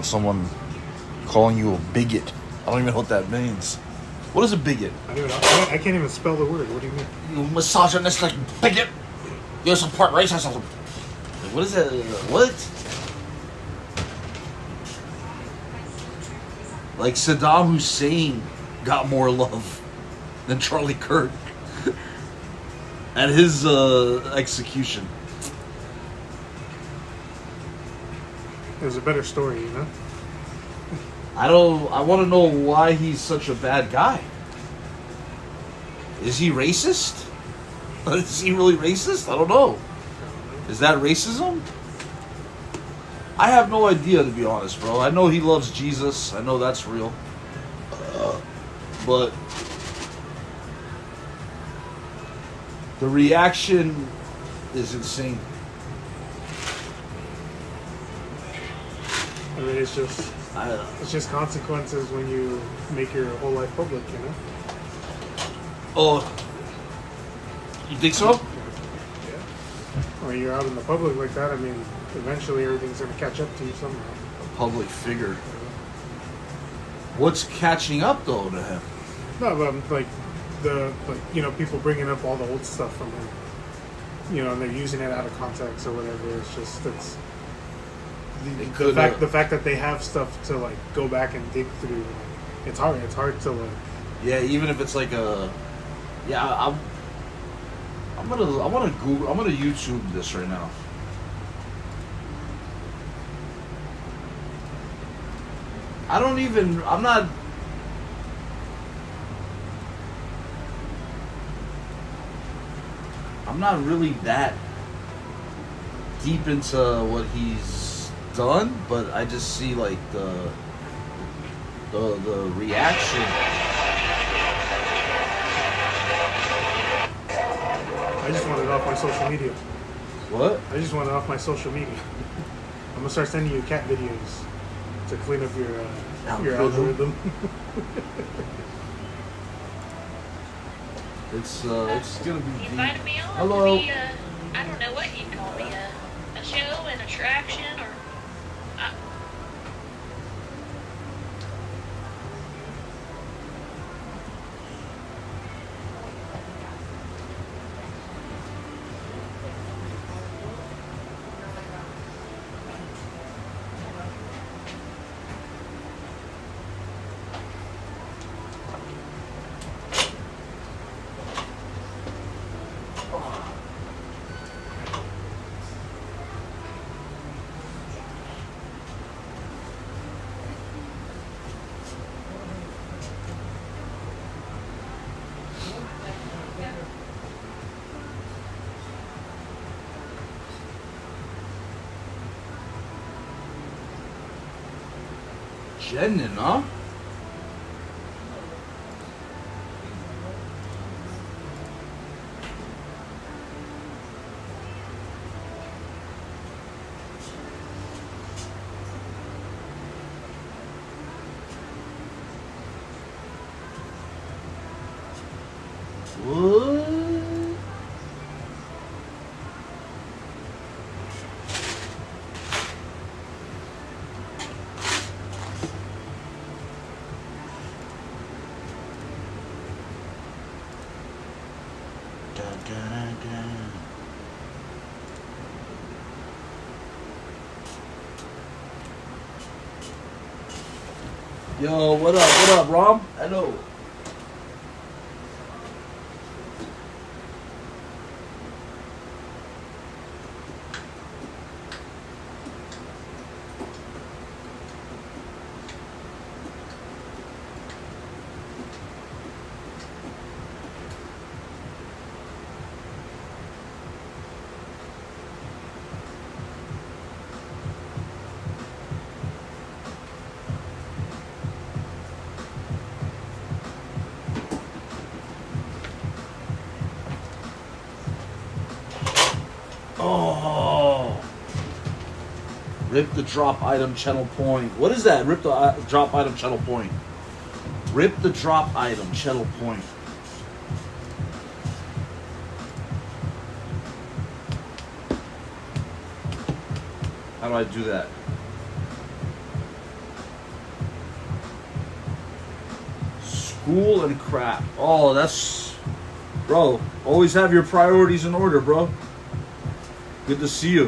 someone calling you a bigot. I don't even know what that means. What is a bigot? I can't even spell the word. What do you mean? You misogynistic bigot. You support racism. What is that? What? Like Saddam Hussein got more love than Charlie Kirk at his execution. It was a better story, you know? I want to know why he's such a bad guy. Is he racist? Is he really racist? I don't know. Is that racism? I have no idea, to be honest, bro. I know he loves Jesus. I know that's real. But the reaction is insane. I mean, it's just consequences when you make your whole life public, you know? Oh, you think so? Yeah. When you're out in the public like that, I mean, eventually everything's going to catch up to you somehow. A public figure. What's catching up though to him? No, but people bringing up all the old stuff from him, and they're using it out of context or whatever. It's the fact that they have stuff to like go back and dig through. It's hard to like. Yeah, even if it's like a. Yeah, I'm gonna YouTube this right now. I'm not really that deep into what he's done, but I just see like the reaction. I just want it off my social media. What? I just want it off my social media. I'm gonna start sending you cat videos to clean up your algorithm. It's gonna be You deep. invited me on Hello. to be I don't know what you'd call me, a show, an attraction, or Jenin, huh? What? Yo, what up? What up, Rom? Hello. Oh. Rip the drop item channel point. What is that? Rip the drop item channel point. Rip the drop item channel point. How do I do that? school and crap. Oh, that's, bro. Always have your priorities in order, bro. Good to see you.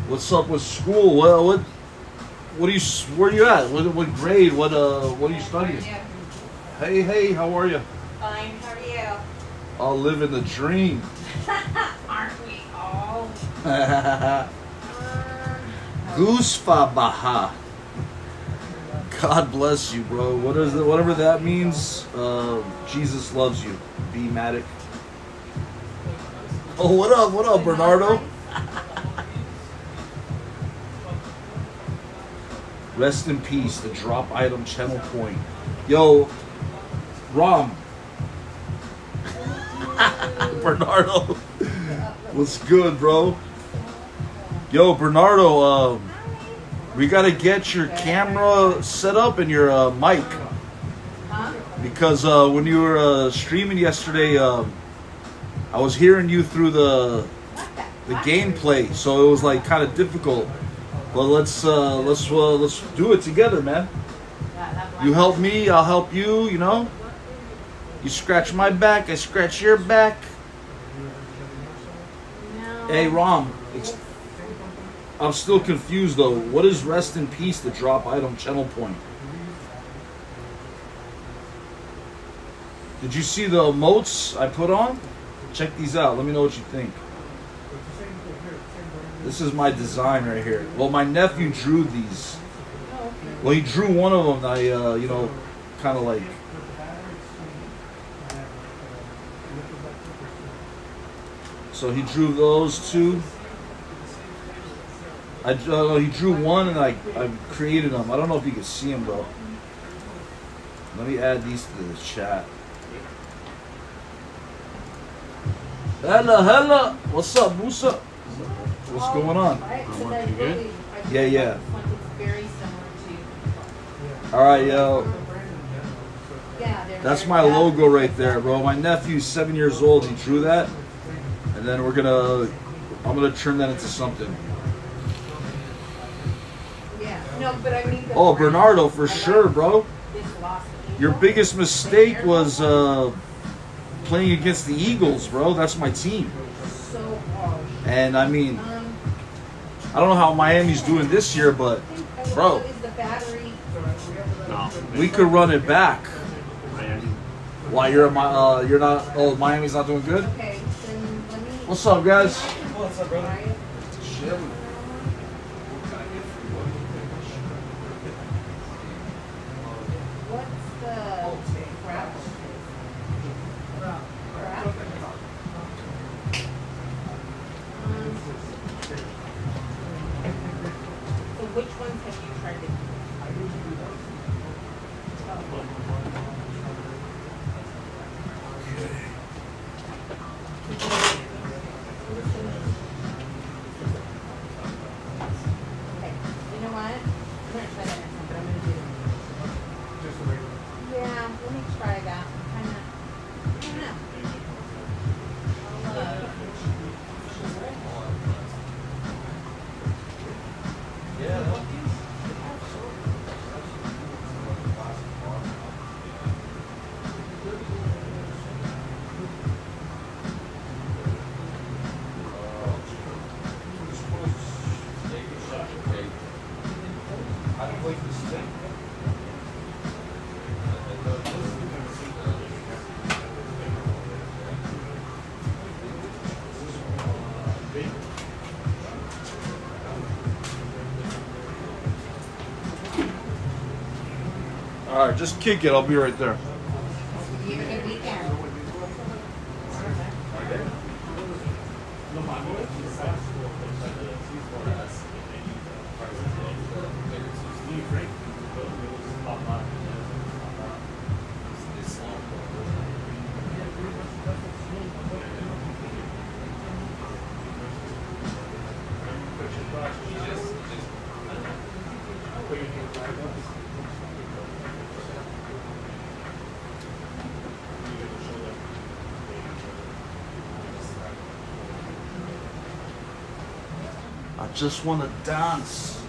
What's up with school? Well, what are you? Where are you at? What grade? What are you studying? Hey, how are you? Fine, how are you? I'll live in the dream. Aren't we all? Goosfa Baha. God bless you, bro. What is it? Whatever that means. Jesus loves you. B Matic. Oh, what up? What up, Bernardo? Rest in peace. The drop item channel point. Yo, Rom. Bernardo. What's good, bro? Yo, Bernardo, we gotta get your camera set up and your mic. Because when you were streaming yesterday, I was hearing you through the gameplay, so it was like kind of difficult. But let's do it together, man. You help me, I'll help you. You know, you scratch my back, I scratch your back. Hey, Rom, I'm still confused though. What is rest in peace? The drop item channel point. Did you see the emotes I put on? Check these out. Let me know what you think. This is my design right here. Well, my nephew drew these. Well, he drew one of them. I, you know, kind of like. So he drew those two. He drew one and I created them. I don't know if you can see them though. Let me add these to the chat. Hella. What's up, Musa? What's going on? You good? Yeah. Alright, yo. That's my logo right there, bro. My nephew's 7 years old. He drew that. And then I'm gonna turn that into something. No, but I mean Oh, Bernardo, for sure, bro. Your biggest mistake was playing against the Eagles, bro. That's my team. So harsh. And I mean, I don't know how Miami's doing this year, but bro, we could run it back. Why you're not? Oh, Miami's not doing good. Okay, then let me. What's up, guys? What's up, brother? What's the crap? So which ones have you tried to? Okay, you know what? I'm gonna try that next time, but I'm gonna do. Yeah, let me try that. Kind of. I don't know. All right, just kick it. I'll be right there. You have a good weekend. I just want to dance.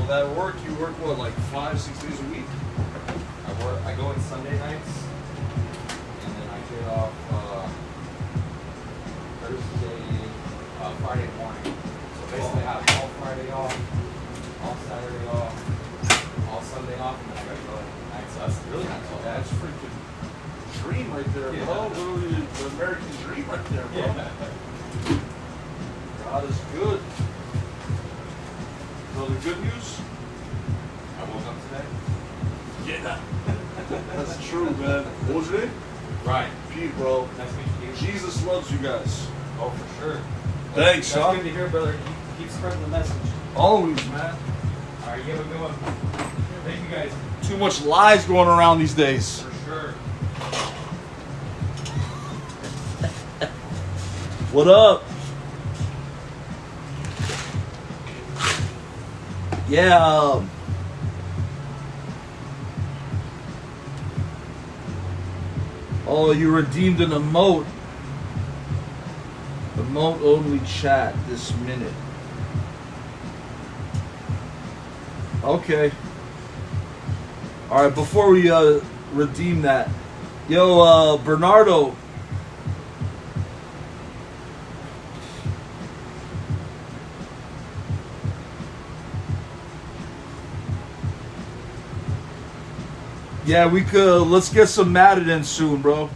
That work, you work what, like 5-6 days a week? I go in Sunday nights, and then I get off Friday morning. So basically, I have all Friday off, all Saturday off, all Sunday off, and then I gotta go at night. So that's really not so bad. That's freaking dream right there, Yeah. bro. Literally the American dream right there, bro. Yeah. God is good. So the good news? I woke up today. Yeah. That's true, man. What was your name? Right. Pete, bro. Nice to meet you. Jesus loves you guys. Oh, for sure. Thanks, That's son. good to hear, brother. Keep spreading the message. Always, man. All right, you have a good one. Thank you guys. Too much lies going around these days. For sure. What up? Yeah. Oh, you redeemed an emote. Emote only chat this minute. Okay. All right. Before we redeem that, yo, Bernardo. Yeah, we could. Let's get some Madden in soon, bro.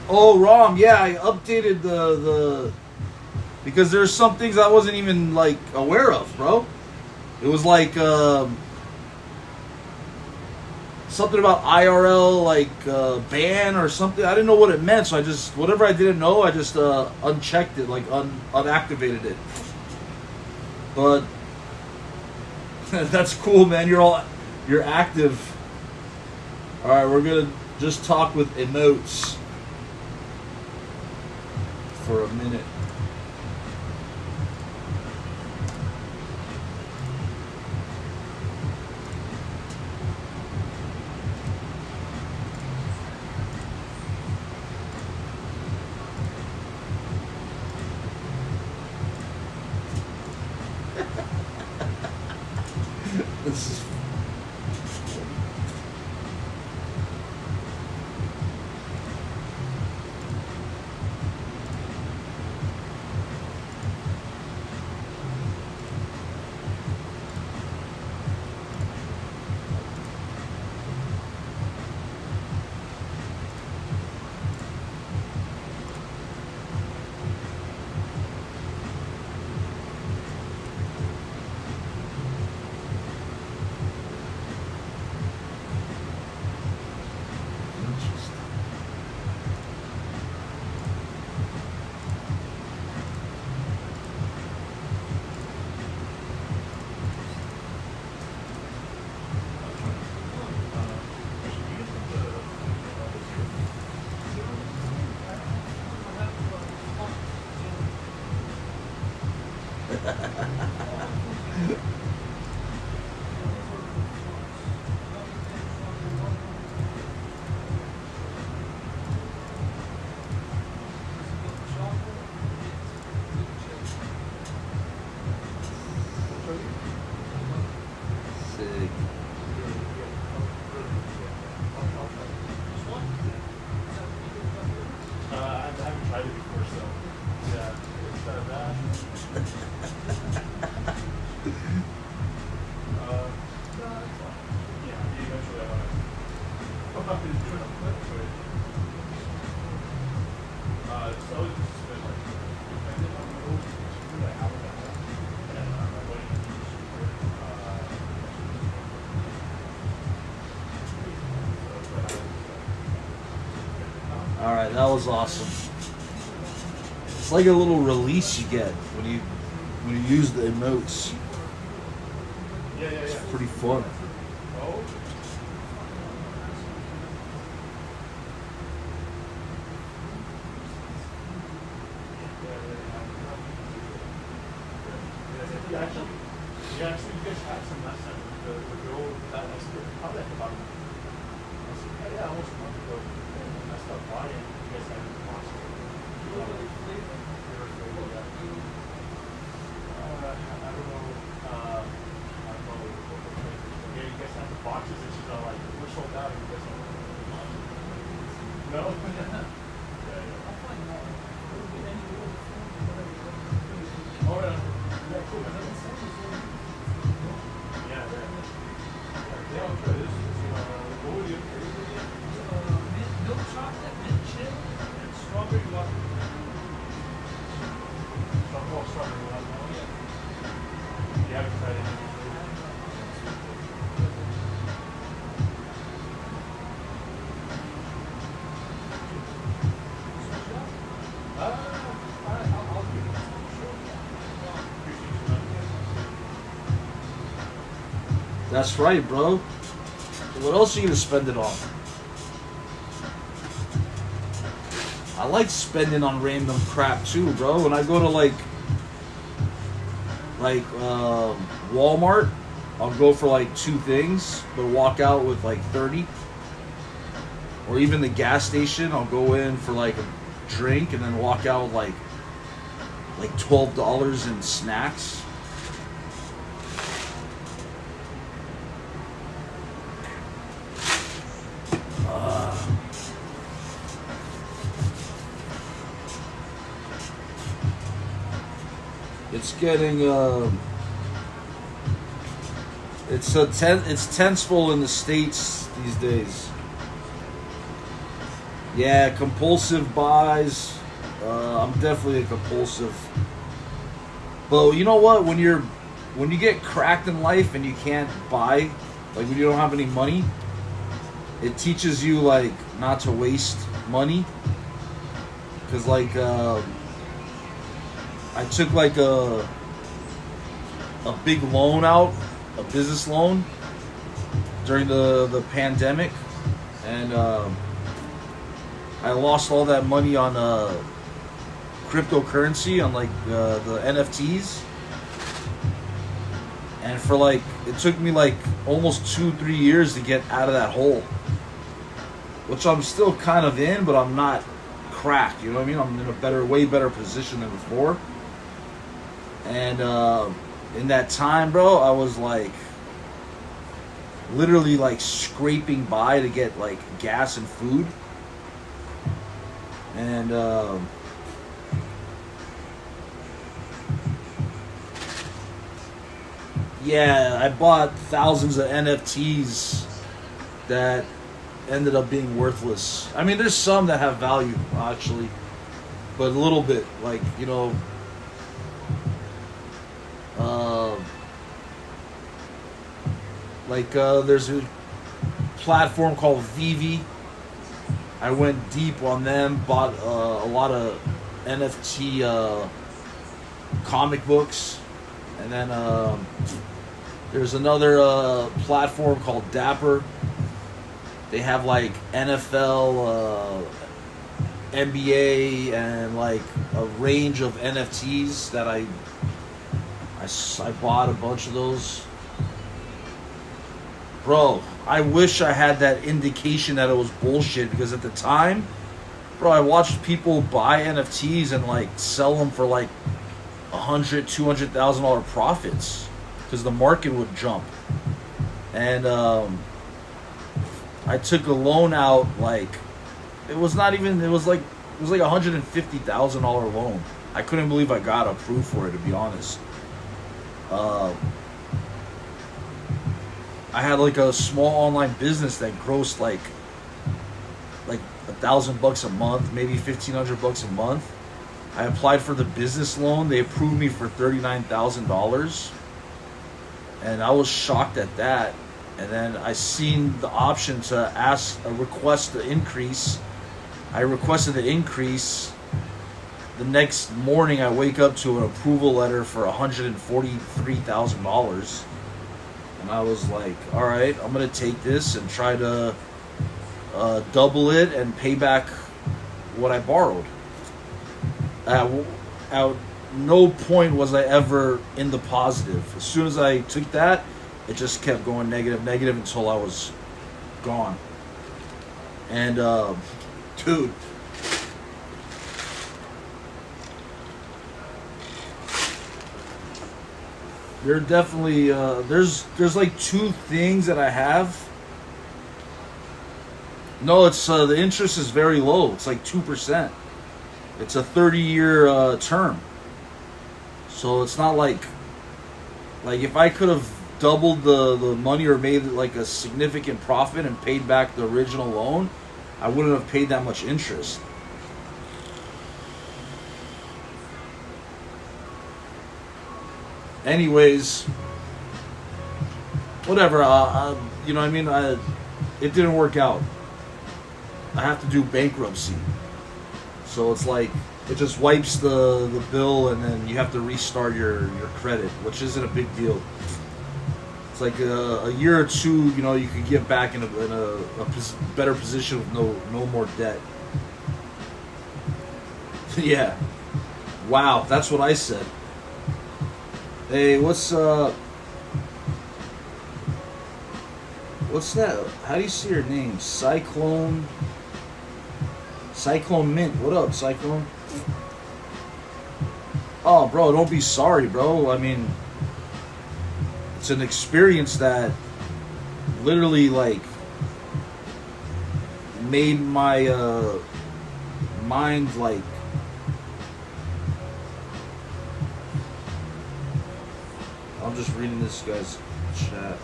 Oh, Rom, yeah, I updated the because there's some things I wasn't even like aware of, bro. It was like something about IRL like ban or something. I didn't know what it meant, so I just whatever I didn't know, I just unchecked it, like unactivated it. But that's cool, man. You're active. All right, we're gonna just talk with emotes for a minute. This is sick. I haven't tried it before, so yeah, it's not bad. Yeah, eventually I want to. I'm not going to do it on flip, but so it's just been like, I did not know what I have with that one, and I'm waiting to do super. All right, that was awesome. It's like a little release you get when you use the emotes. Yeah. It's pretty fun. Oh. You actually, you guys had some last time with the girl that I said, how that about it? I said, yeah, almost a month ago. And I stopped by and you guys had it awesome. I don't know. Yeah, you guys have the boxes and she's all like, we're sold out. And you guys don't have the boxes. No? Yeah. Oh, yeah. Yeah, cool. Yeah, yeah, I'll try this. What would you milk chocolate, mint chip, and strawberry water. Strawberry water. Yeah. You haven't tried it. I'll do it. That's right, bro. What else are you gonna spend it on? I like spending on random crap too, bro. When I go to like Walmart, I'll go for like 2 things, but walk out with like 30. Or even the gas station, I'll go in for like a drink and then walk out with like $12 in snacks. It's getting It's tenseful in the States these days. Yeah, compulsive buys. I'm definitely a compulsive. But you know what? When you get cracked in life and you can't buy, like when you don't have any money, it teaches you like not to waste money. Cause like I took like a big loan out, a business loan during the pandemic, and I lost all that money on cryptocurrency, on like the NFTs. And for like, it took me like almost 2-3 years to get out of that hole. Which I'm still kind of in, but I'm not cracked, you know what I mean? I'm in a way better position than before. And in that time, bro, I was like, literally like scraping by to get like gas and food. And yeah, I bought thousands of NFTs that ended up being worthless. I mean, there's some that have value, actually, but a little bit, like, you know, there's a platform called Vivi. I went deep on them, bought a lot of NFT comic books, and then there's another platform called Dapper. They have like NFL, NBA, and like a range of NFTs that I bought a bunch of those. Bro, I wish I had that indication that it was bullshit, because at the time, bro, I watched people buy NFTs and like sell them for like $100,000-$200,000 profits, because the market would jump. And I took a loan out, like it was like $150,000 loan. I couldn't believe I got approved for it, to be honest. I had like a small online business that grossed like $1,000 a month, maybe $1,500 a month. I applied for the business loan. They approved me for $39,000, and I was shocked at that. And then I seen the option to request the increase. I requested the increase. The next morning, I wake up to an approval letter for $143,000. And I was like, all right, I'm going to take this and try to double it and pay back what I borrowed. At no point was I ever in the positive. As soon as I took that, it just kept going negative until I was gone. And, dude, there definitely, there's like two things that I have. No, it's, the interest is very low. It's like 2%. It's a 30-year term. So it's not like if I could have doubled the money or made like a significant profit and paid back the original loan, I wouldn't have paid that much interest. Anyways, whatever. You know what I mean? It didn't work out. I have to do bankruptcy. So it's like, it just wipes the bill, and then you have to restart your credit, which isn't a big deal. It's like a year or two, you know, you could get back in a better position with no more debt. Yeah. Wow, that's what I said. Hey, what's that? How do you see your name? Cyclone Mint. What up, Cyclone? Oh, bro, don't be sorry, bro. I mean, it's an experience that literally, like, made my mind, like, I'm just reading this guy's chat.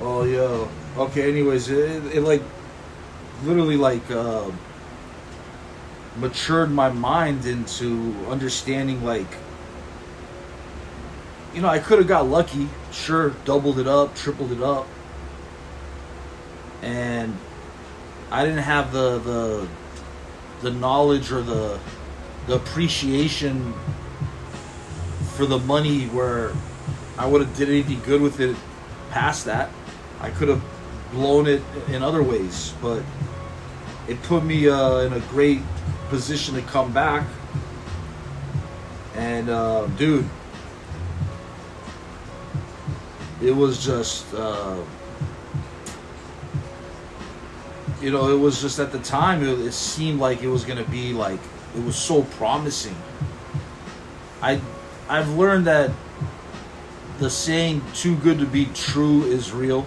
Oh, yo. Okay, anyways, it like, literally, like, matured my mind into understanding, like, you know, I could have got lucky. Sure, doubled it up, tripled it up. And I didn't have the knowledge or the appreciation for the money where I would have did anything good with it past that. I could have blown it in other ways, but it put me in a great position to come back. And dude, it was just you know, it was just at the time it seemed like it was gonna be like, it was so promising. I've learned that the saying "too good to be true" is real.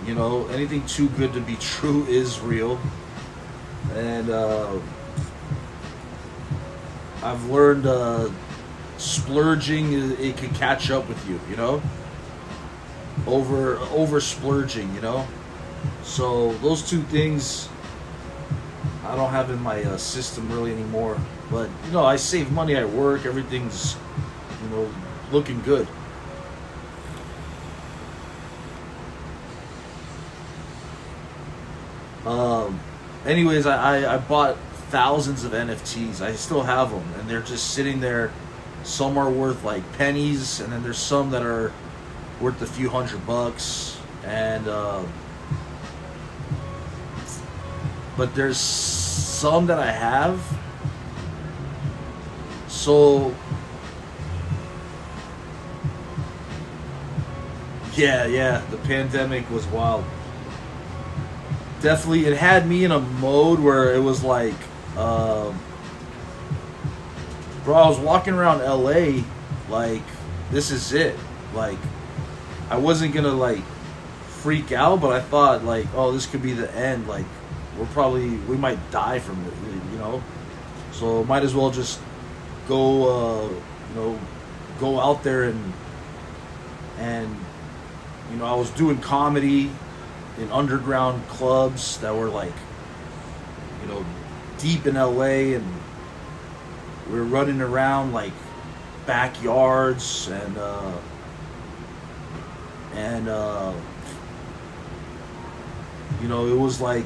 You know, anything too good to be true is real. And I've learned splurging, it could catch up with you, you know? Over splurging, you know? So those two things I don't have in my system really anymore. But, you know, I save money at work. Everything's, you know, looking good. Anyways, I bought thousands of NFTs. I still have them, and they're just sitting there. Some are worth like pennies, and then there's some that are worth a few $100. And but there's some that I have. So yeah, the pandemic was wild. Definitely, it had me in a mode where it was like, bro, I was walking around LA like, this is it. Like, I wasn't gonna like freak out, but I thought like, oh, this could be the end. Like, we might die from it, you know? So might as well just go, you know, go out there and, you know, I was doing comedy in underground clubs that were like, you know, deep in LA, and we were running around like backyards and you know, it was like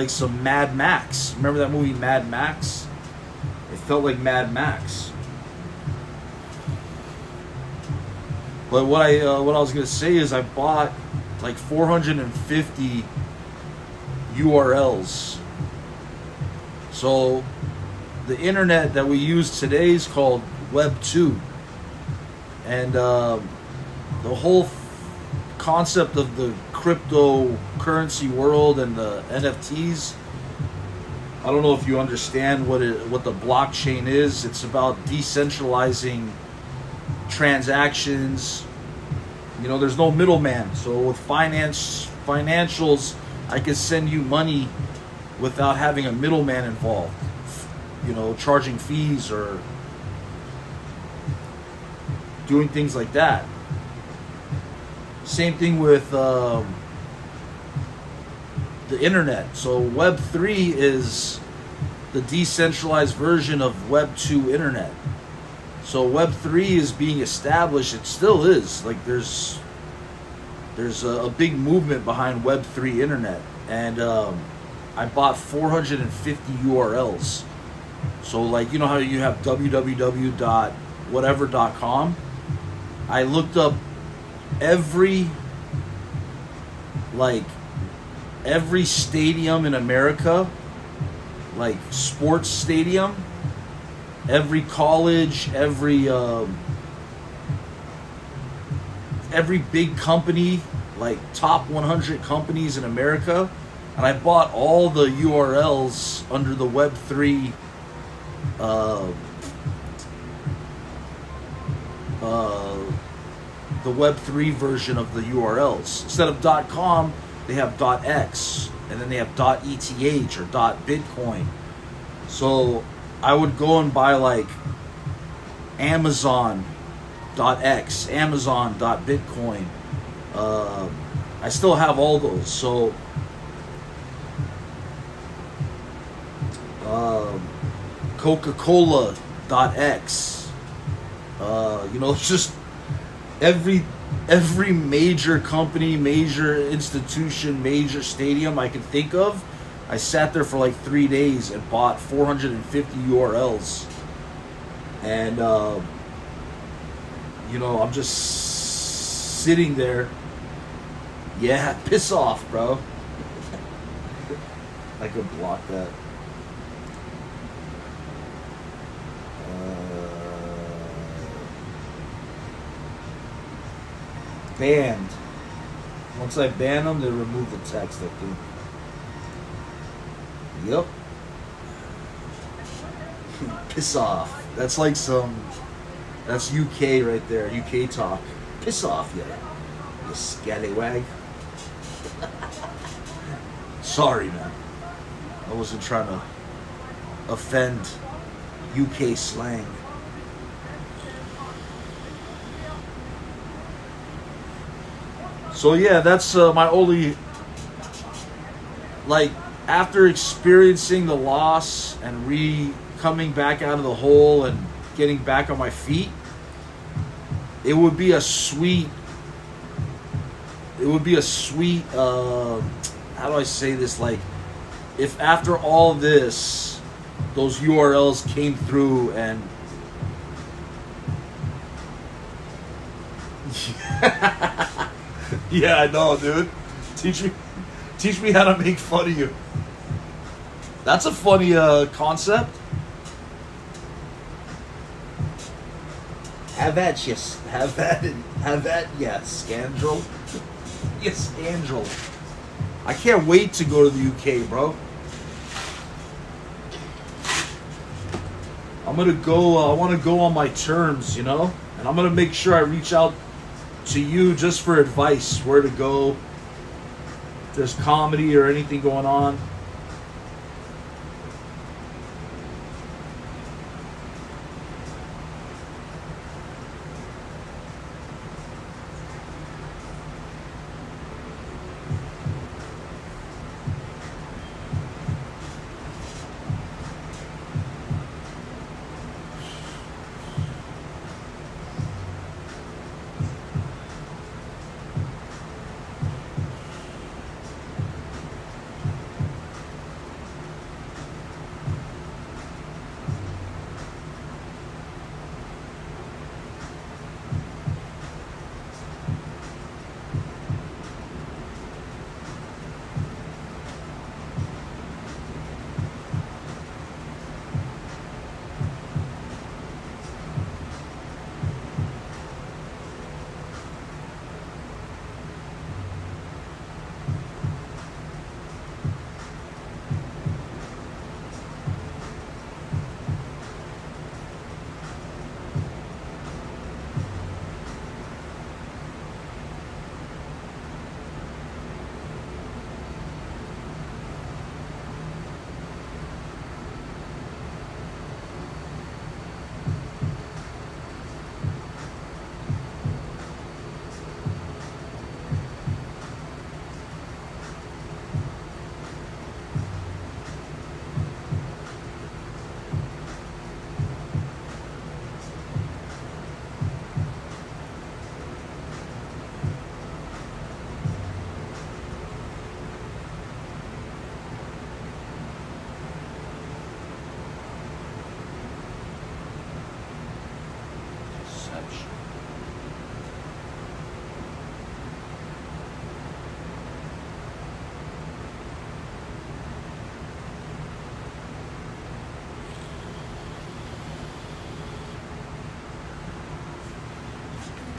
some Mad Max. Remember that movie Mad Max? It felt like Mad Max. But what I was gonna say is I bought like 450 URLs. So the internet that we use today is called Web 2, and the whole concept of the cryptocurrency world and the NFTs. I don't know if you understand what the blockchain is. It's about decentralizing transactions. You know, there's no middleman. So with financials, I can send you money without having a middleman involved. You know, charging fees or doing things like that. Same thing with the internet. So Web 3 is the decentralized version of Web 2 internet. So Web 3 is being established. It still is. Like there's a big movement behind Web 3 internet. And I bought 450 URLs. So like, you know how you have www.whatever.com? I looked up every stadium in America, like sports stadium, every college, every big company, like top 100 companies in America, and I bought all the URLs under the Web3 the Web3 version of the URLs. Instead of .com, they have .x, and then they have .eth or .bitcoin. So I would go and buy like Amazon .x, Amazon .bitcoin. I still have all those. So Coca-Cola .x. It's just every major company, major institution, major stadium I could think of. I sat there for like 3 days and bought 450 URLs. And, I'm just sitting there. Yeah, piss off, bro. I could block that. Banned. Once I ban them, they remove the text, I think. Yep. Piss off. That's like that's UK right there. UK talk. Piss off, you scallywag. Sorry, man. I wasn't trying to offend UK slang. So yeah, that's my only, like, after experiencing the loss and coming back out of the hole and getting back on my feet, it would be a sweet, how do I say this, like, if after all this, those URLs came through and yeah, I know, dude. Teach me how to make fun of you. That's a funny concept. Have that, yeah, scandal. Yes, scandal. I can't wait to go to the UK, bro. I'm gonna go. I want to go on my terms, and I'm gonna make sure I reach out to you just for advice, where to go. If there's comedy or anything going on.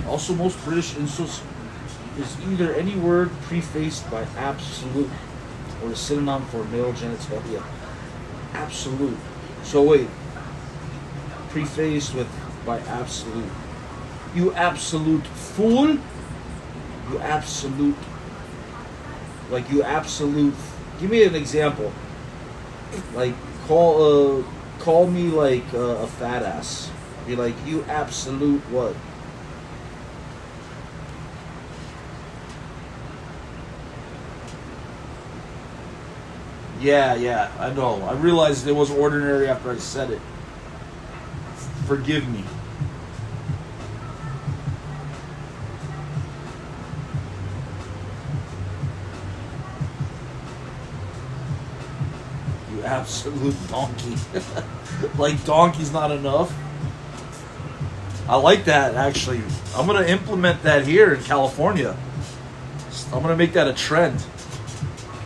Also, most British insults is either any word prefaced by absolute or a synonym for male genitalia. Absolute. So wait. Prefaced by absolute. You absolute fool. You absolute. Like, you absolute. Give me an example. Like, call me like a fat ass. Be like, you absolute what? Yeah, I know. I realized it was ordinary after I said it. Forgive me. You absolute donkey. Like donkey's not enough. I like that, actually. I'm going to implement that here in California. I'm going to make that a trend.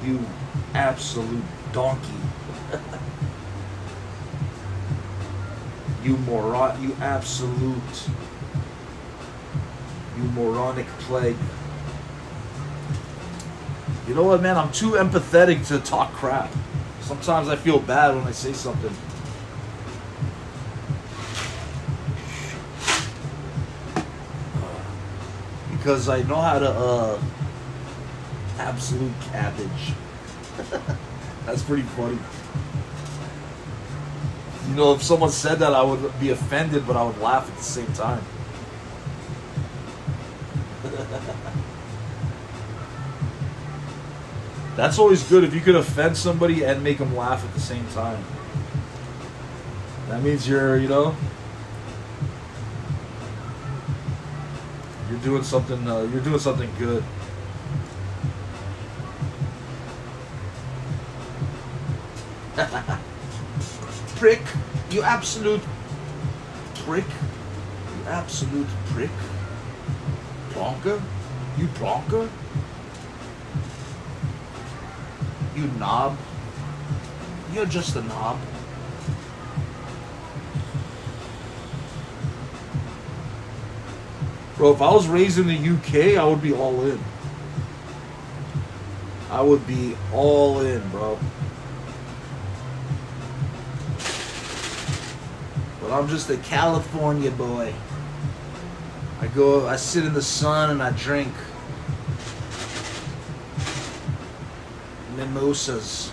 You absolute donkey. You moron. You absolute. You moronic plague. You know what, man? I'm too empathetic to talk crap. Sometimes I feel bad when I say something. Because I know how to, absolute cabbage. That's pretty funny. You know, if someone said that, I would be offended, but I would laugh at the same time. That's always good if you could offend somebody and make them laugh at the same time. That means you're, you know, you're doing something. You're doing something good. Prick, you absolute prick, you absolute prick, plonker, you plonker, you knob, you're just a knob. Bro, if I was raised in the UK, I would be all in. I would be all in, bro. But I'm just a California boy. I sit in the sun and I drink mimosas.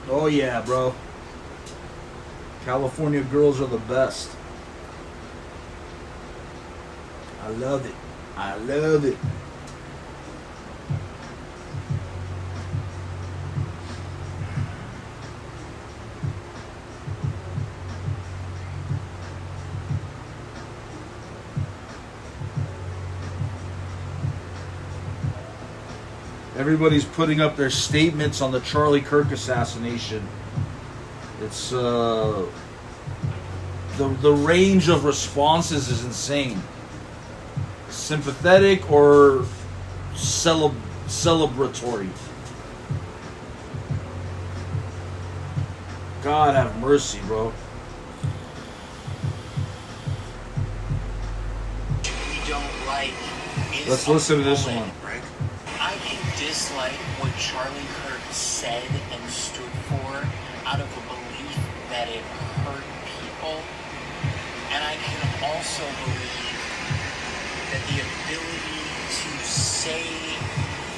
Oh yeah, bro. California girls are the best. I love it. I love it. Everybody's putting up their statements on the Charlie Kirk assassination. It's the range of responses is insane. Sympathetic or celebratory. God have mercy, bro. We don't like. Let's listen to this one. I can dislike what Charlie Kirk said and stood for out of a belief that it hurt people. And I can also believe that the ability to say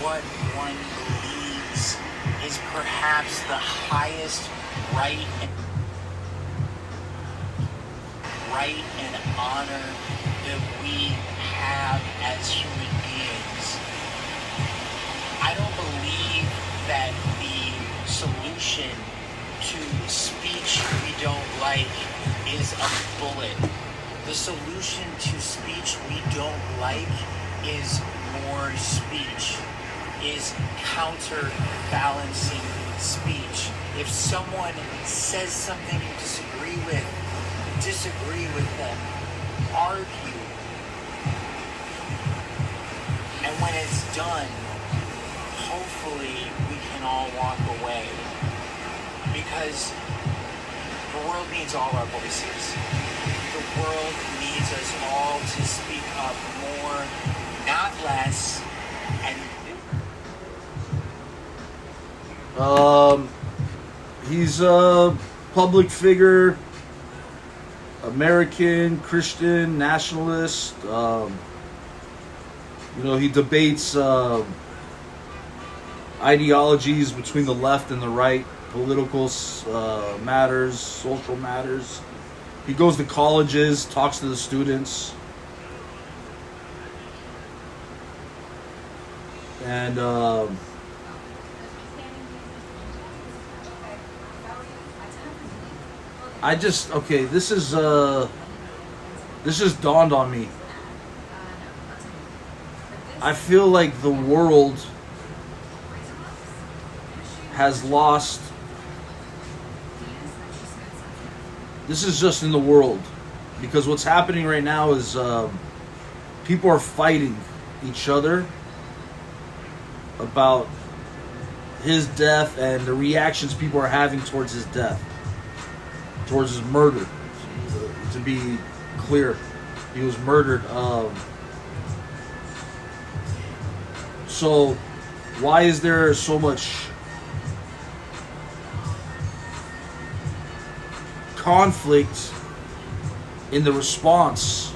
what one believes is perhaps the highest right and honor that we have as human beings. I don't believe that the solution to speech we don't like is a bullet. The solution to speech we don't like is more speech, is counterbalancing speech. If someone says something you disagree with them, argue. And when it's done, hopefully we can all walk away, because the world needs all our voices. The world needs us all to speak up more, not less, and he's a public figure, American, Christian, nationalist. You know, he debates ideologies between the left and the right, political matters, social matters. He goes to colleges, talks to the students. And I just, okay, this just dawned on me. I feel like the world has lost. This is just in the world, because what's happening right now is people are fighting each other about his death and the reactions people are having towards his death, towards his murder. To be clear, he was murdered. So why is there so much conflict in the response?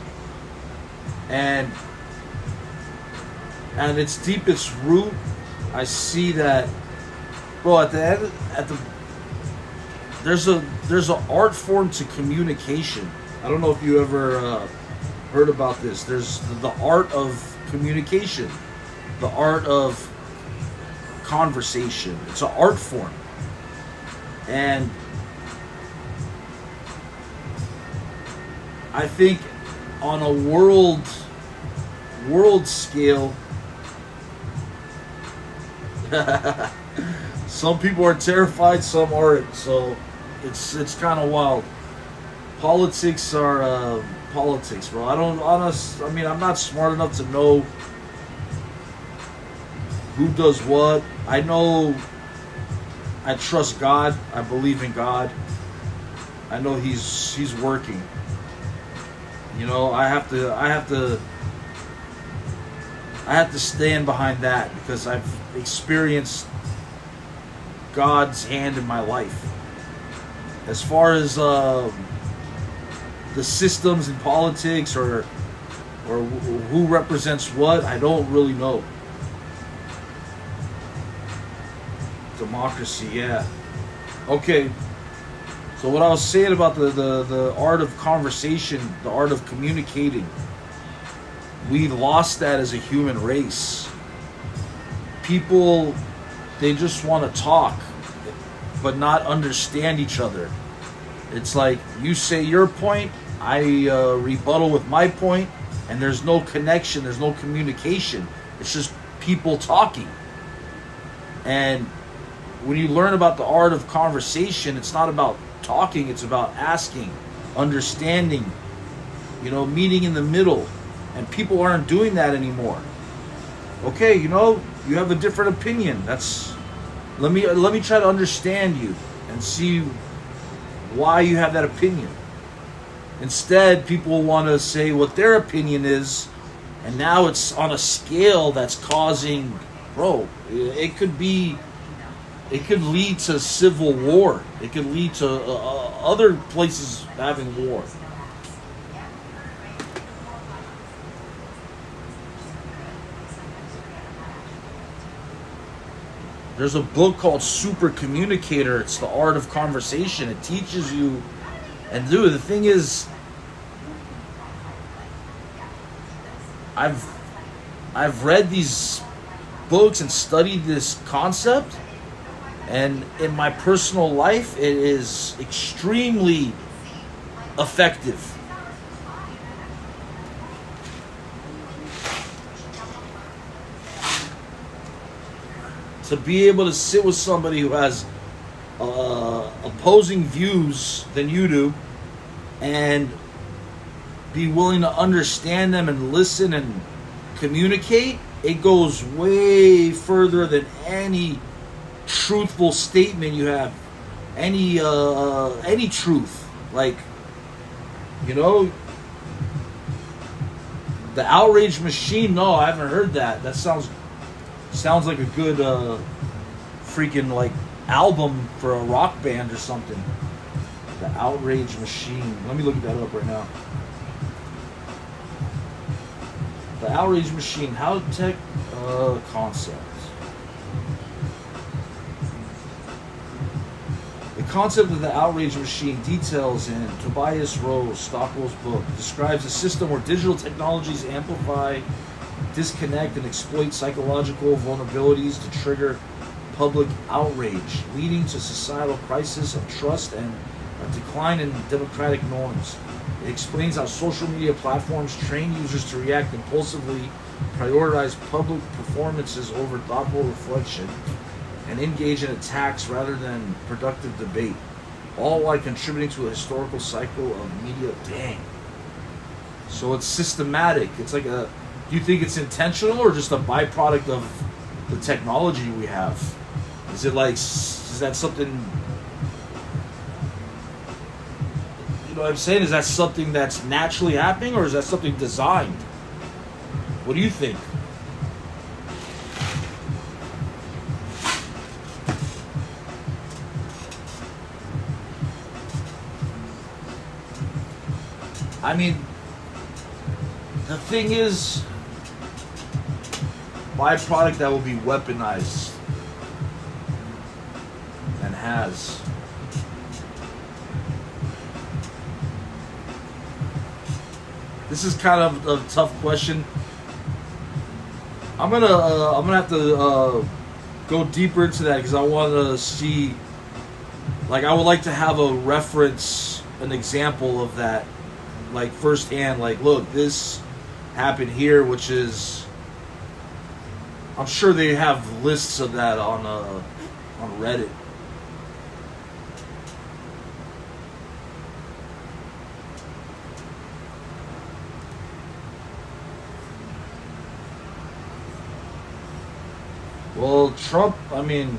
And at its deepest root, I see that, bro, there's an art form to communication. I don't know if you ever heard about this. There's the art of communication, the art of conversation. It's an art form. And I think on a world scale, some people are terrified, some aren't. So it's kind of wild. Politics are politics, bro. I'm not smart enough to know who does what. I know I trust God. I believe in God. I know He's working. You know, I have to stand behind that, because I've experienced God's hand in my life. As far as the systems in politics or who represents what, I don't really know. Democracy, yeah. Okay. So what I was saying about the art of conversation, the art of communicating, we lost that as a human race. People, they just want to talk, but not understand each other. It's like you say your point, I rebuttal with my point, and there's no connection, there's no communication. It's just people talking. And when you learn about the art of conversation, it's not about talking, it's about asking, understanding, meeting in the middle. And people aren't doing that anymore. Okay, you have a different opinion. Let me try to understand you and see why you have that opinion. Instead, people want to say what their opinion is, and now it's on a scale that's causing, it could lead to civil war. It could lead to other places having war. There's a book called Super Communicator. It's the art of conversation. It teaches you. And dude, the thing is, I've read these books and studied this concept, and in my personal life, it is extremely effective. To be able to sit with somebody who has opposing views than you do, and be willing to understand them and listen and communicate, it goes way further than any truthful statement you have, any truth. Like, the outrage machine. No, I haven't heard that. That sounds like a good freaking album for a rock band or something. The Outrage Machine. Let me look that up right now. The outrage machine, how tech concept. The concept of the outrage machine details in Tobias Stockwell's book describes a system where digital technologies amplify, disconnect, and exploit psychological vulnerabilities to trigger public outrage, leading to societal crisis of trust and a decline in democratic norms. It explains how social media platforms train users to react impulsively, prioritize public performances over thoughtful reflection, and engage in attacks rather than productive debate, all while contributing to a historical cycle of media. Dang. So it's systematic. It's like a. Do you think it's intentional or just a byproduct of the technology we have? Is it like? Is that something? You know what I'm saying? Is that something that's naturally happening, or is that something designed? What do you think? I mean, the thing is, byproduct that will be weaponized and has. This is kind of a tough question. I'm gonna have to go deeper into that because I want to see. Like, I would like to have a reference, an example of that. Like firsthand, like, look, this happened here, which is, I'm sure they have lists of that on Reddit. Well, Trump, I mean,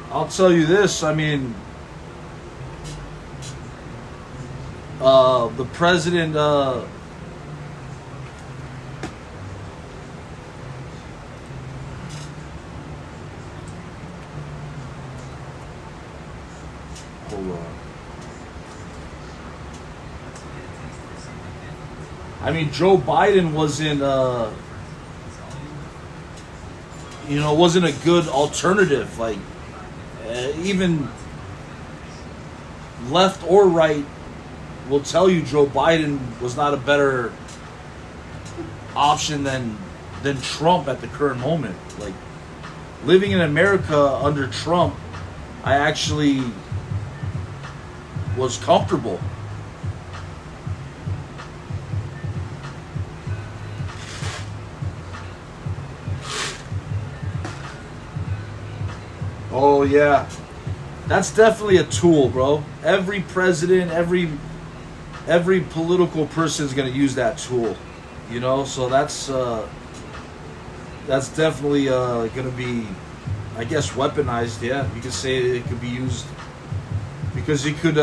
I'll tell you this, I mean, the president, hold on. I mean, Joe Biden wasn't, wasn't a good alternative, like, even left or right will tell you Joe Biden was not a better option than Trump at the current moment. Like, living in America under Trump, I actually was comfortable. Oh yeah, that's definitely a tool, bro. Every president, every political person is going to use that tool, you know. So that's definitely going to be, I guess, weaponized. Yeah, you could say it could be used because it could.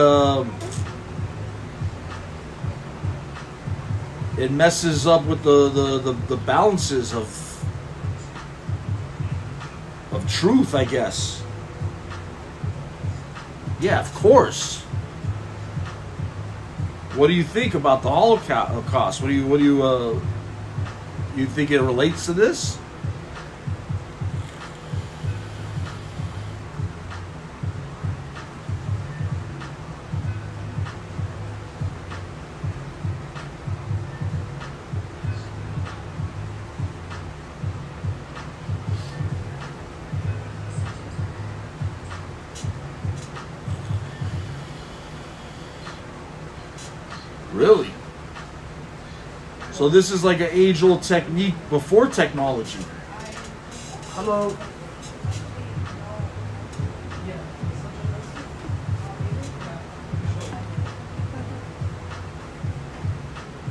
It messes up with the balances of truth, I guess. Yeah, of course. What do you think about the Holocaust? What do you think it relates to this? Really? So this is like an age-old technique before technology. Hello.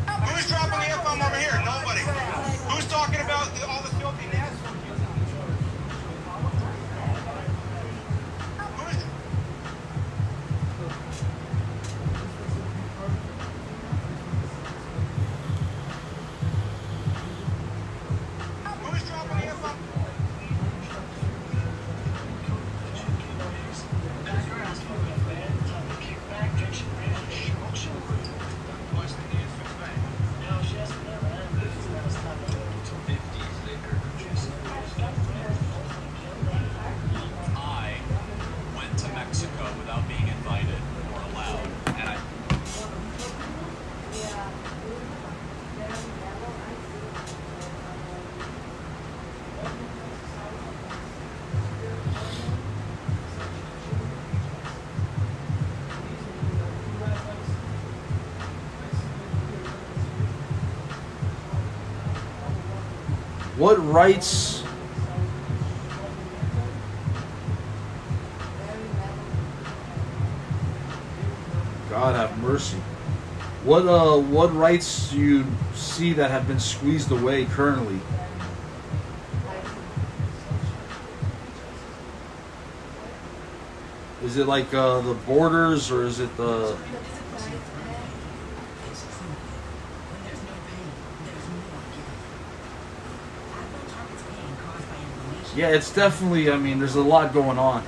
Who's dropping the F-bomb over here? Nobody. Who's talking about all the filthy nasty? Who's dropping the F-bomb? What rights? God have mercy. What rights do you see that have been squeezed away currently? Is it like the borders, or is it the? Yeah, it's definitely. I mean, there's a lot going on.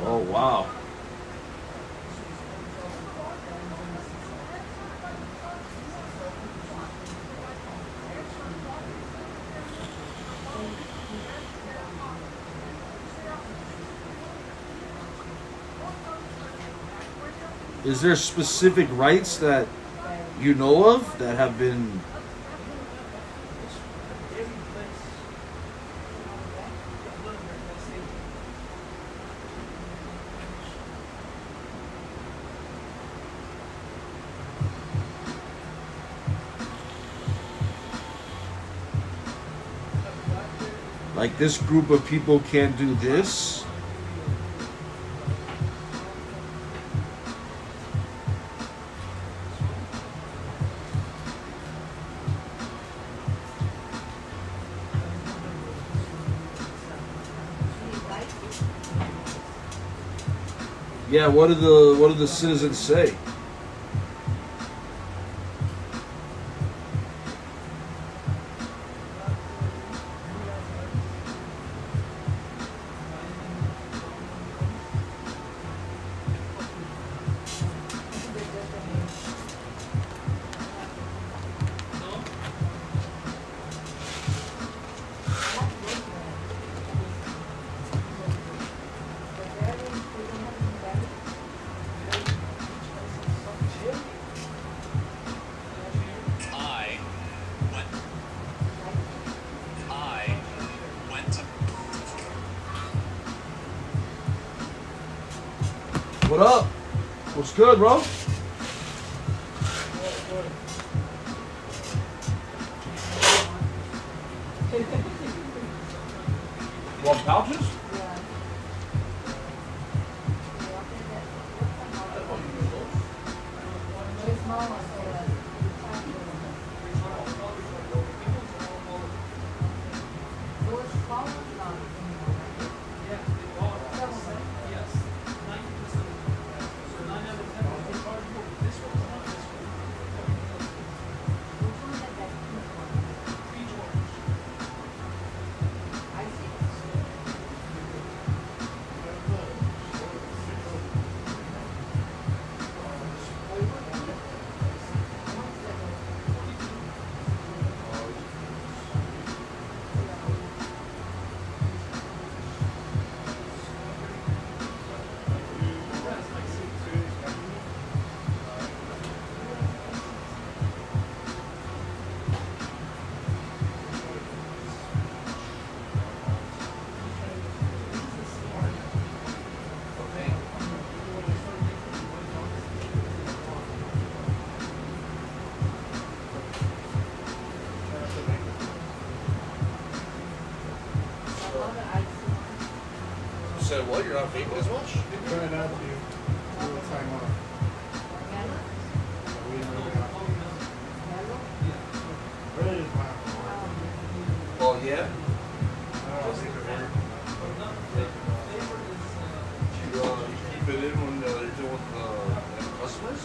Oh wow. Is there specific rights that you know of that have been? Like this group of people can't do this? Yeah, what do the citizens say? I went to What up? What's good, bro? Want pouches? Said what? You're not vaping as much? Try not to. A little time off. We didn't really have to. Really just went out. Well, yeah. I don't think it worked. You keep it in when you're dealing with customers?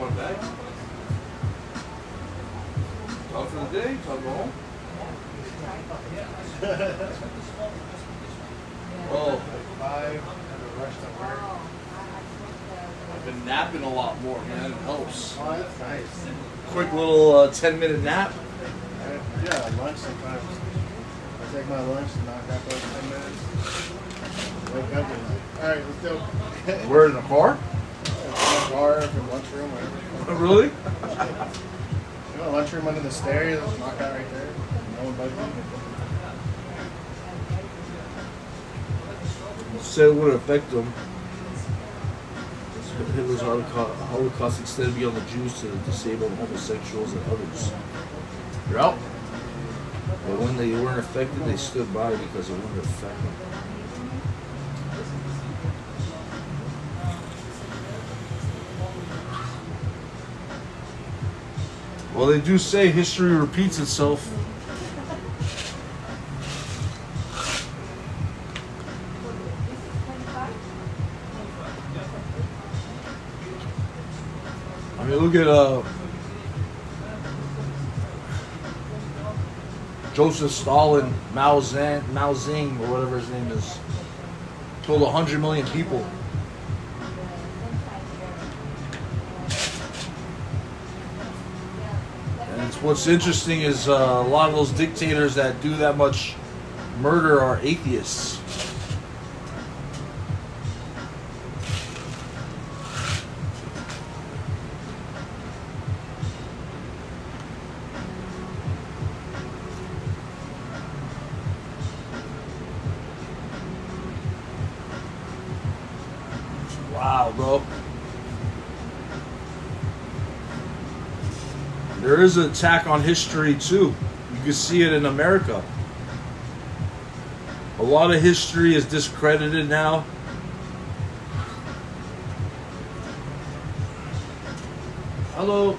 One bag? Time for the day? Time to go home? Oh, 5 and the rest of work. I've been napping a lot more, man. It helps. Oh, that's nice. Quick little 10-minute nap. Yeah, lunch sometimes. I take my lunch and knock out those 10 minutes. Wake up and like, alright, let's go. We're in the car? Bar, from lunchroom, whatever. Really? You You want a lunchroom under the stairs? Knock out right there. No one bugs you. Said it wouldn't affect them. Hitler's Holocaust extended beyond the Jews to disabled homosexuals and others. You're out. But when they weren't affected, they stood by because it wouldn't affect them. Well, they do say history repeats itself. I mean, look at Joseph Stalin, Mao Zedong, or whatever his name is, killed 100 million people. And what's interesting is a lot of those dictators that do that much murder are atheists. Wow, bro. There is an attack on history too. You can see it in America. A lot of history is discredited now. Hello.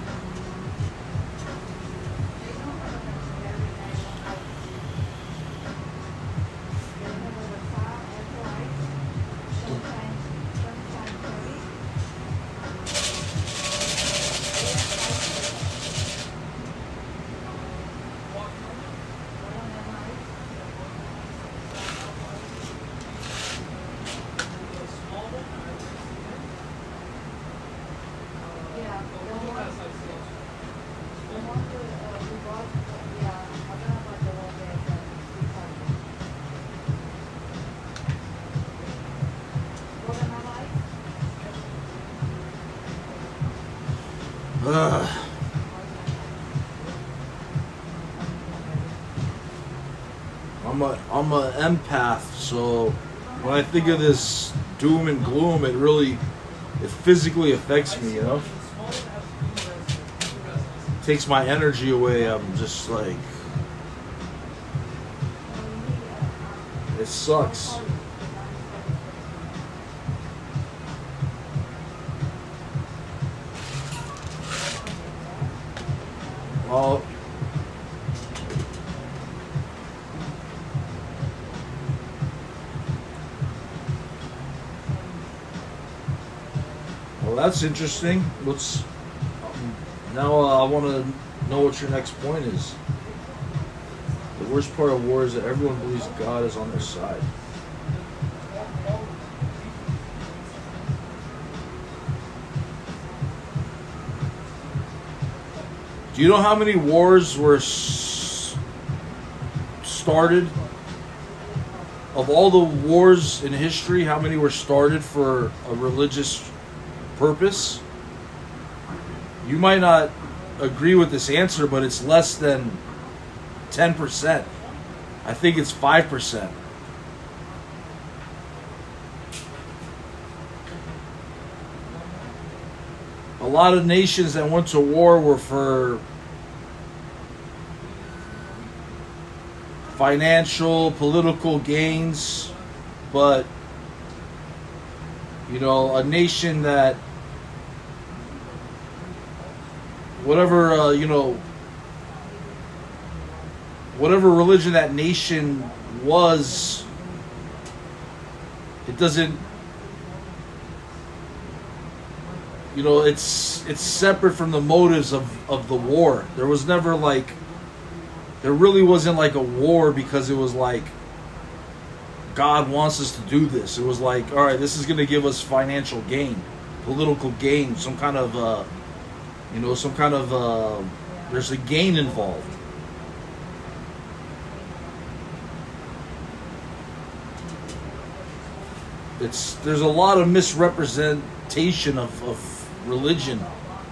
I'm a empath, so when I think of this doom and gloom, it physically affects me, you know? Takes my energy away. I'm just like, it sucks. Well, that's interesting. Now I want to know what your next point is. The worst part of war is that everyone believes God is on their side. Do you know how many wars were started? Of all the wars in history, how many were started for a religious purpose? You might not agree with this answer, but it's less than 10%. I think it's 5%. A lot of nations that went to war were for financial, political gains, but you know, a nation that whatever religion that nation was, it doesn't, it's separate from the motives of the war. There was never there really wasn't like a war because it was like God wants us to do this. It was like, all right, this is going to give us financial gain, political gain, some kind of there's a gain involved. There's a lot of misrepresentation of religion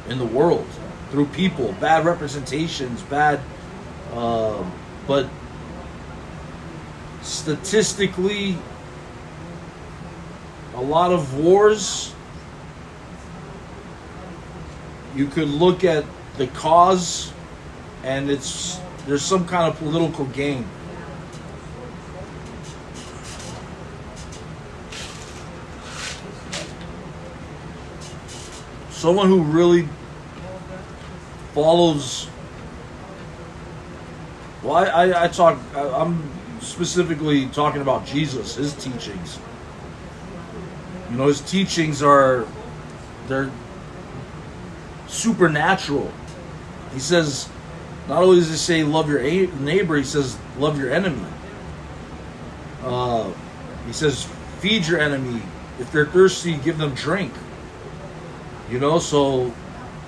in the world. through people, bad representations, bad. But statistically, a lot of wars, you could look at the cause, and there's some kind of political gain. Someone who really follows. Well, I'm specifically talking about Jesus, his teachings. You know, his teachings they're supernatural. He says, not only does he say love your neighbor, he says love your enemy. He says feed your enemy. If they're thirsty, give them drink. You know, so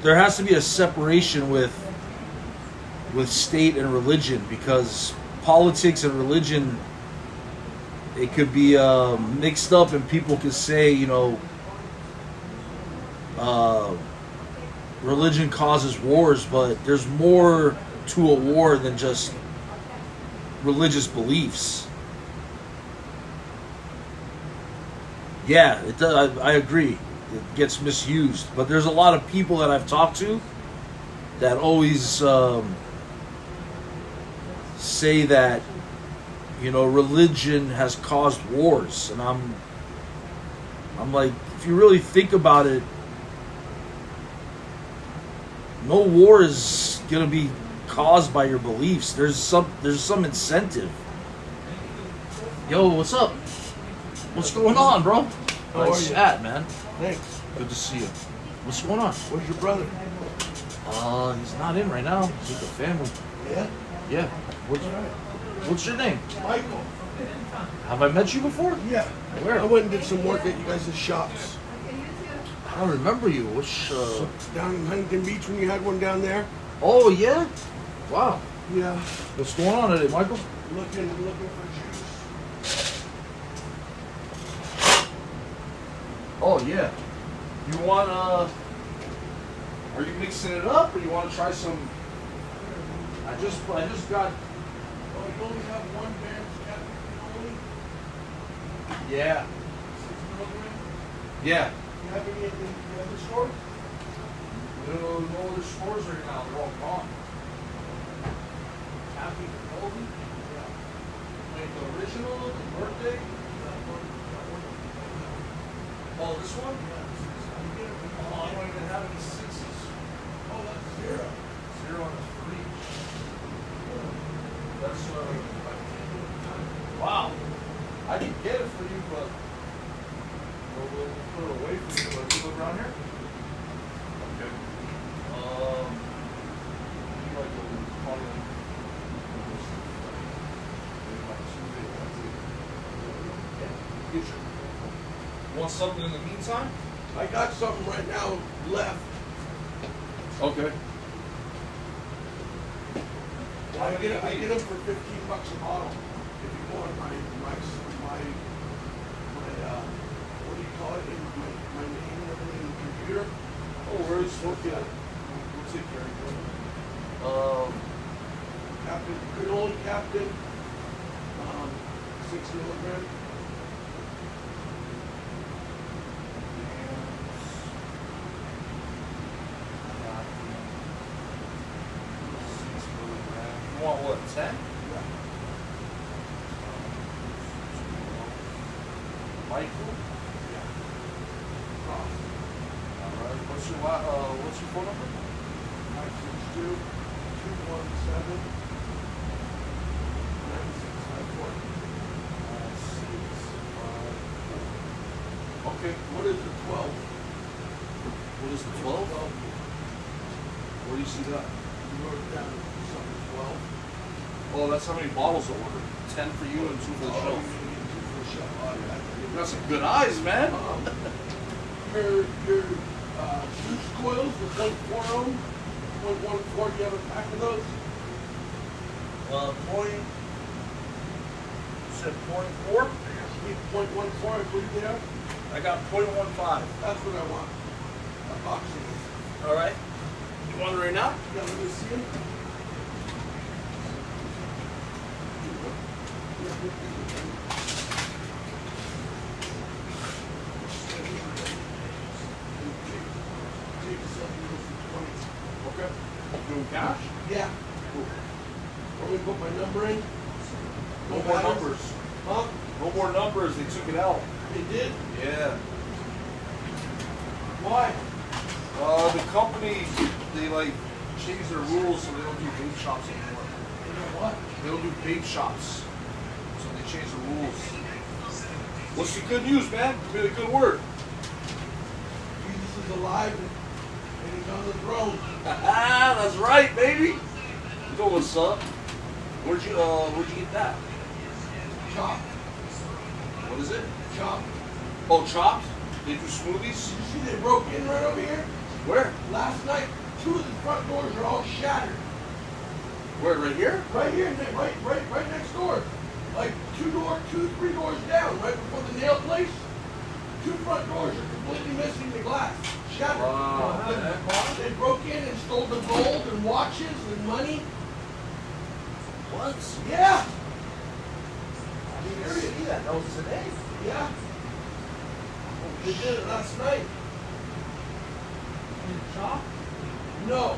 there has to be a separation with state and religion, because politics and religion, it could be mixed up, and people could say, you know, religion causes wars, but there's more to a war than just religious beliefs. Yeah, it does. I agree. It gets misused, but there's a lot of people that I've talked to that always say that, you know, religion has caused wars, and I'm like, if you really think about it, no war is gonna be caused by your beliefs. There's some incentive. Yo, what's up? What's going on, bro? How are Nice you? chat, man. Thanks. Good to see you. What's going on? Where's your brother? He's not in right now. He's with the family. Yeah? Yeah. What's your name? Michael. Have I met you before? Yeah. Where? I went and did some work at you guys' shops. I don't remember you. Which? Down in Huntington Beach when you had one down there. Oh yeah. Wow. Yeah. What's going on today, Michael? Looking for juice. Oh yeah. You want Are you mixing it up, or you want to try some? I just got. Oh, you only have one Barron's Cafe only? Yeah. 6 milligram? Yeah. You have any at the other store? No other stores right now. They're all gone. Happy Golden? Yeah. Wait, the original, the birthday. Oh, this one? Oh, I don't even have any sixes. Oh, that's zero. 0 and a 3. That's wow. I can get it for you, but we'll put it away for you. Do you live around here? Okay. You like to call you Get your. You want something in the meantime? I got something right now left. Okay. I get them for $15 a bottle. If you go on my what do you call it? My name and everything in the computer. Oh, where is it? What's it, Gary? Captain, canola Captain, 6 milligram. You want what, 10? Michael? Alright, what's your phone number? 962-217-9654. Okay. What is the 12? What is the 12? Where do you see that? You wrote it down as something 12. Oh, that's how many bottles I ordered. 10 for you and 2 for the shelf. You got some good eyes, man. Your juice coils, the 0.4 ohm, 0.14, do you have a pack of those? You said 0.4? Need 0.14, I put it there. I got 0.15. That's what I want. A box of it. Alright. You want it right now? Yeah, let me see it. Okay. Doing cash? Yeah. Cool. Want me to put my number in? No more numbers. Huh? No more numbers. They took it out. They did? Yeah. Why? The company, they like changed their rules so they don't do vape shops anymore. You know what? They don't do vape shops. So they changed the rules. What's the good news, man? Give me the good word. Jesus is alive and he's on the throne. That's right, baby. You know what's up? Where'd you get that? Chop. What is it? Chop. Oh, chopped? They do smoothies? Did you see they broke in right over here? Where? Last night, 2 of the front doors are all shattered. Where? Right here? Right here, right next door. Like 3 doors down, right before the nail place. 2 front doors are completely missing the glass. Shattered. Wow. They broke in and stole the gold and watches and money. What? Yeah. I didn't see that. That was today. Yeah. They did it last night. In the shop? No.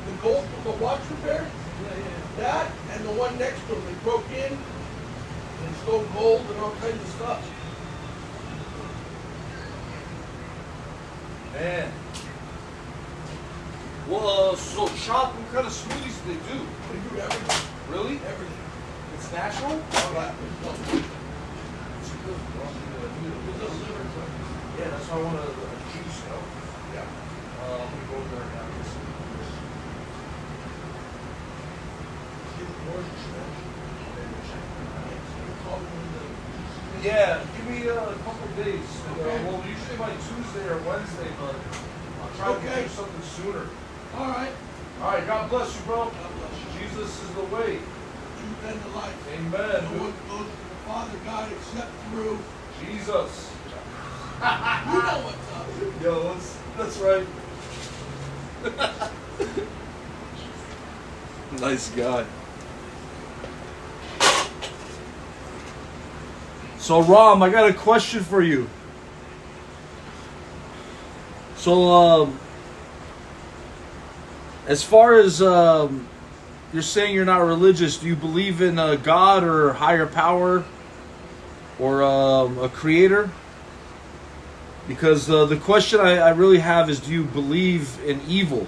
The gold, the watch repair, Yeah. that and the one next to them, they broke in and stole gold and all kinds of stuff. Man. Well, so shop, what kind of smoothies do they do? They do everything. Really? Everything. It's natural? All that. It's good. Yeah, that's why I want a juice, though. Yeah. I'm gonna go there now. See the doors are smashed. Call me when the- Yeah, give me a couple days. Okay. Well, usually by Tuesday or Wednesday, but I'll try to Okay. do something sooner. All right. All right, God bless you, bro. God bless you. Jesus is the way. Truth and the life. Amen. No one goes to the Father God except through. Jesus. You know what's up. Yo, that's right. Nice guy. So, Ram, I got a question for you. So, as far as you're saying you're not religious, do you believe in God or higher power or a creator? Because the question I really have is, do you believe in evil?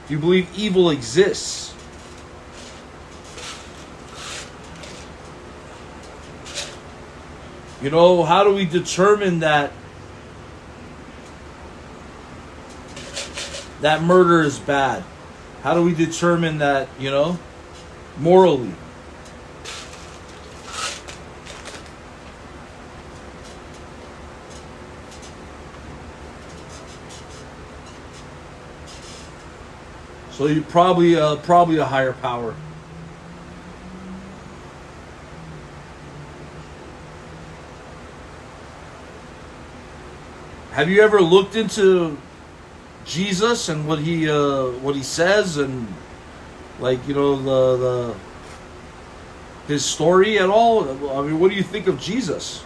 Do you believe evil exists? You know, how do we determine that murder is bad? How do we determine that, morally? So you probably a higher power. Have you ever looked into Jesus and what he says and his story at all? I mean, what do you think of Jesus?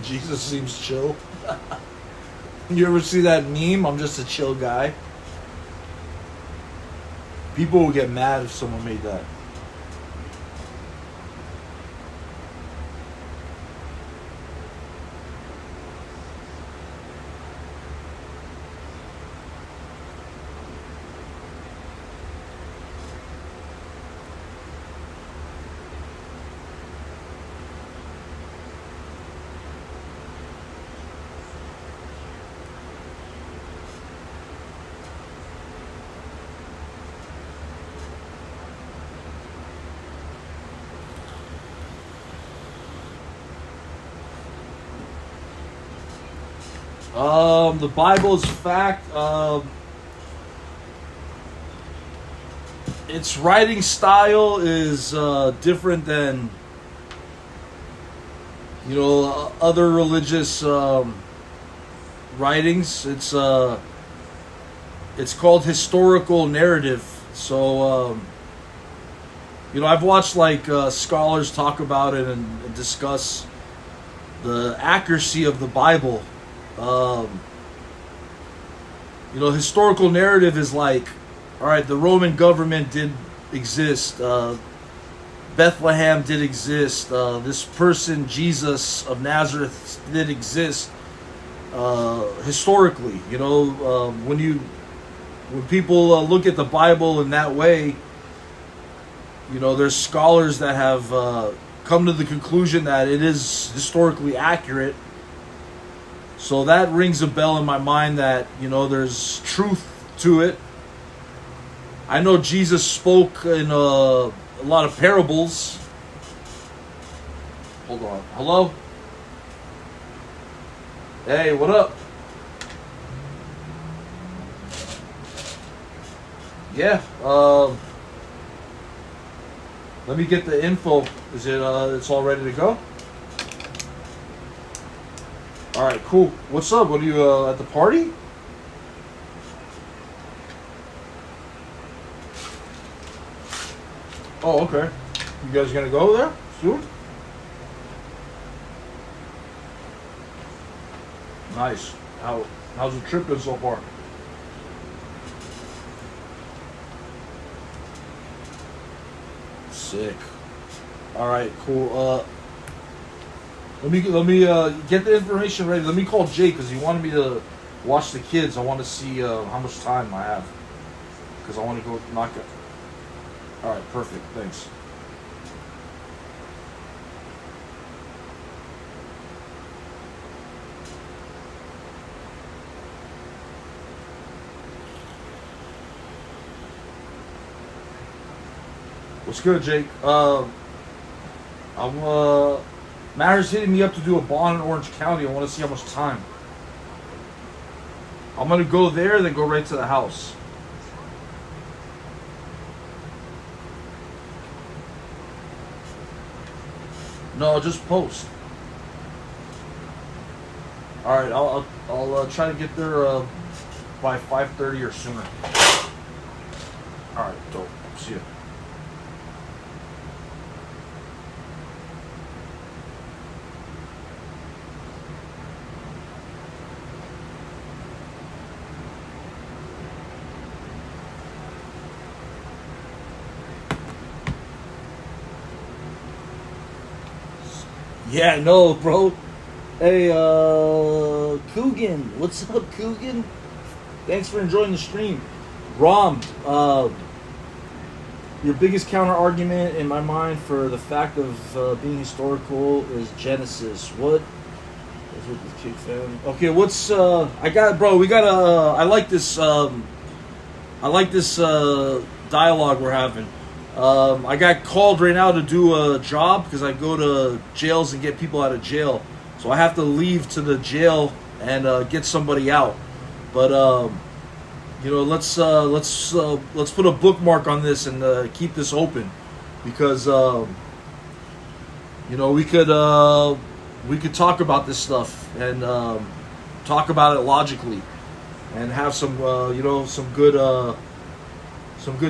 Jesus seems chill. You ever see that meme? I'm just a chill guy. People will get mad if someone made that. The Bible is fact. Its writing style is different than, other religious writings. It's called historical narrative. So, I've watched scholars talk about it and discuss the accuracy of the Bible. Historical narrative is like, all right, the Roman government did exist. Bethlehem did exist. This person, Jesus of Nazareth, did exist historically. When people look at the Bible in that way, there's scholars that have come to the conclusion that it is historically accurate. So that rings a bell in my mind that, there's truth to it. I know Jesus spoke in a lot of parables. Hold on. Hello? Hey, what up? Yeah, let me get the info. Is it, it's all ready to go? Alright, cool. What's up? What are you, at the party? Oh, okay. You guys gonna go there soon? Nice. How's the trip been so far? Sick. All right, cool. Let me get the information ready. Let me call Jake because he wanted me to watch the kids. I want to see how much time I have because I want to go knock it. All right, perfect. Thanks. What's good, Jake? Matter's hitting me up to do a bond in Orange County. I want to see how much time. I'm gonna go there, then go right to the house. No, just post. All right, I'll try to get there by 5:30 or sooner. All right, dope. See ya. Yeah, no, bro. Hey, Coogan. What's up, Coogan? Thanks for enjoying the stream. Rom, your biggest counter argument in my mind for the fact of being historical is Genesis. What is with the kick fan? Okay, what's I got, bro? We got I like this dialogue we're having. I got called right now to do a job because I go to jails and get people out of jail. So I have to leave to the jail and get somebody out. But let's put a bookmark on this and keep this open because we could talk about this stuff and talk about it logically and have some some good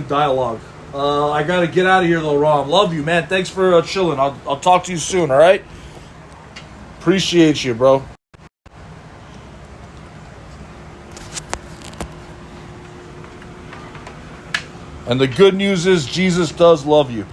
dialogue. I gotta get out of here though, Ron. Love you, man. Thanks for chilling. I'll talk to you soon. All right. Appreciate you, bro. And the good news is Jesus does love you.